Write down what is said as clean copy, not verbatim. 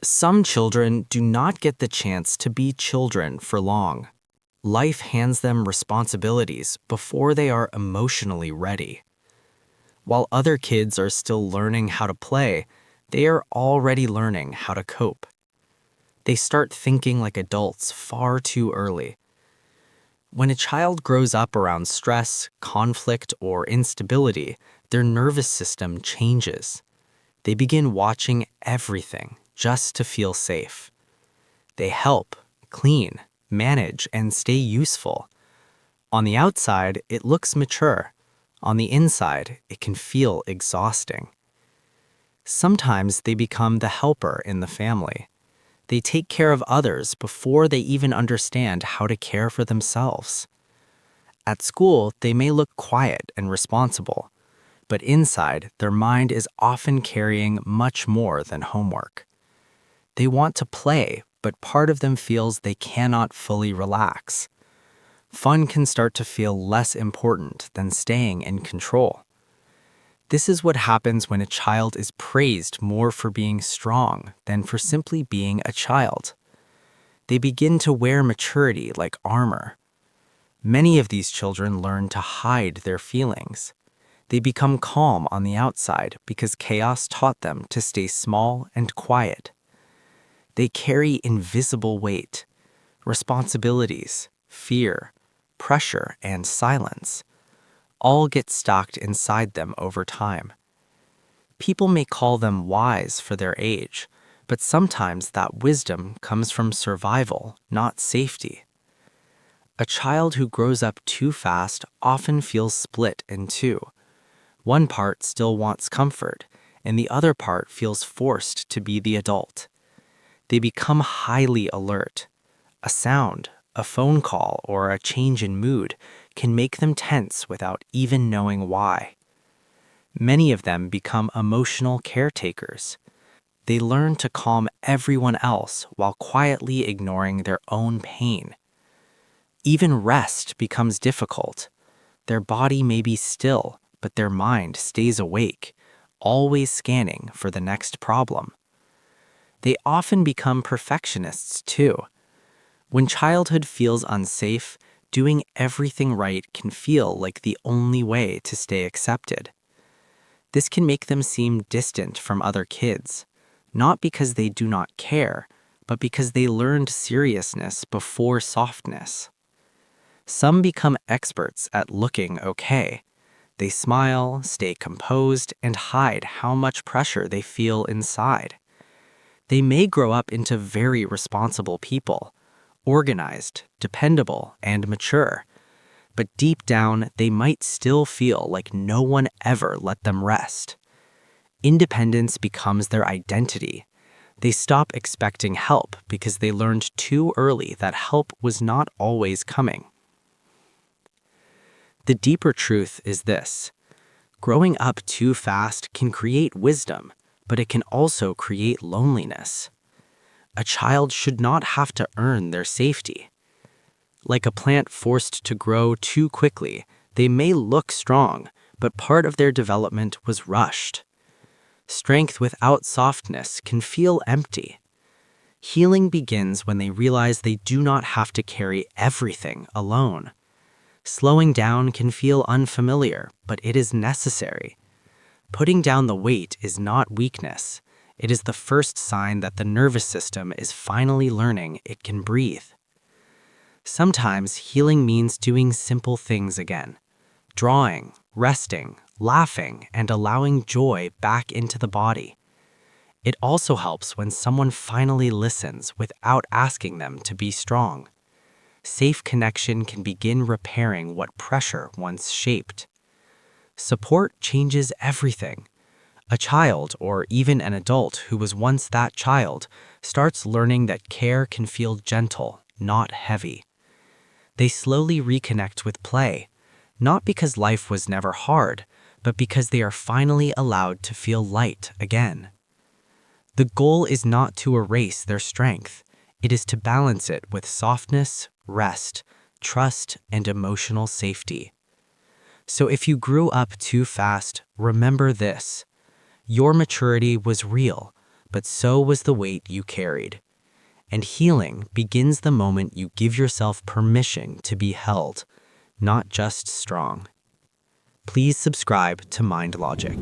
Some children do not get the chance to be children for long. Life hands them responsibilities before they are emotionally ready. While other kids are still learning how to play, they are already learning how to cope. They start thinking like adults far too early. When a child grows up around stress, conflict, or instability, their nervous system changes. They begin watching everything just to feel safe. They help, clean, manage, and stay useful. On the outside, it looks mature. On the inside, it can feel exhausting. Sometimes they become the helper in the family. They take care of others before they even understand how to care for themselves. At school, they may look quiet and responsible, but inside, their mind is often carrying much more than homework. They want to play, but part of them feels they cannot fully relax. Fun can start to feel less important than staying in control. This is what happens when a child is praised more for being strong than for simply being a child. They begin to wear maturity like armor. Many of these children learn to hide their feelings. They become calm on the outside because chaos taught them to stay small and quiet. They carry invisible weight, responsibilities, fear, pressure, and silence. All get stocked inside them over time. People may call them wise for their age, but sometimes that wisdom comes from survival, not safety. A child who grows up too fast often feels split in two. One part still wants comfort, and the other part feels forced to be the adult. They become highly alert. A sound, a phone call, or a change in mood can make them tense without even knowing why. Many of them become emotional caretakers. They learn to calm everyone else while quietly ignoring their own pain. Even rest becomes difficult. Their body may be still, but their mind stays awake, always scanning for the next problem. They often become perfectionists too. When childhood feels unsafe, doing everything right can feel like the only way to stay accepted. This can make them seem distant from other kids, not because they do not care, but because they learned seriousness before softness. Some become experts at looking okay. They smile, stay composed, and hide how much pressure they feel inside. They may grow up into very responsible people, organized, dependable, and mature. But deep down, they might still feel like no one ever let them rest. Independence becomes their identity. They stop expecting help because they learned too early that help was not always coming. The deeper truth is this: growing up too fast can create wisdom, but it can also create loneliness. A child should not have to earn their safety. Like a plant forced to grow too quickly, they may look strong, but part of their development was rushed. Strength without softness can feel empty. Healing begins when they realize they do not have to carry everything alone. Slowing down can feel unfamiliar, but it is necessary. Putting down the weight is not weakness. It is the first sign that the nervous system is finally learning it can breathe. Sometimes healing means doing simple things again. Drawing, resting, laughing, and allowing joy back into the body. It also helps when someone finally listens without asking them to be strong. Safe connection can begin repairing what pressure once shaped. Support changes everything. A child, or even an adult who was once that child, starts learning that care can feel gentle, not heavy. They slowly reconnect with play, not because life was never hard, but because they are finally allowed to feel light again. The goal is not to erase their strength. It is to balance it with softness, rest, trust, and emotional safety. So if you grew up too fast, remember this: your maturity was real, but so was the weight you carried. And healing begins the moment you give yourself permission to be held, not just strong. Please subscribe to Mind Logic.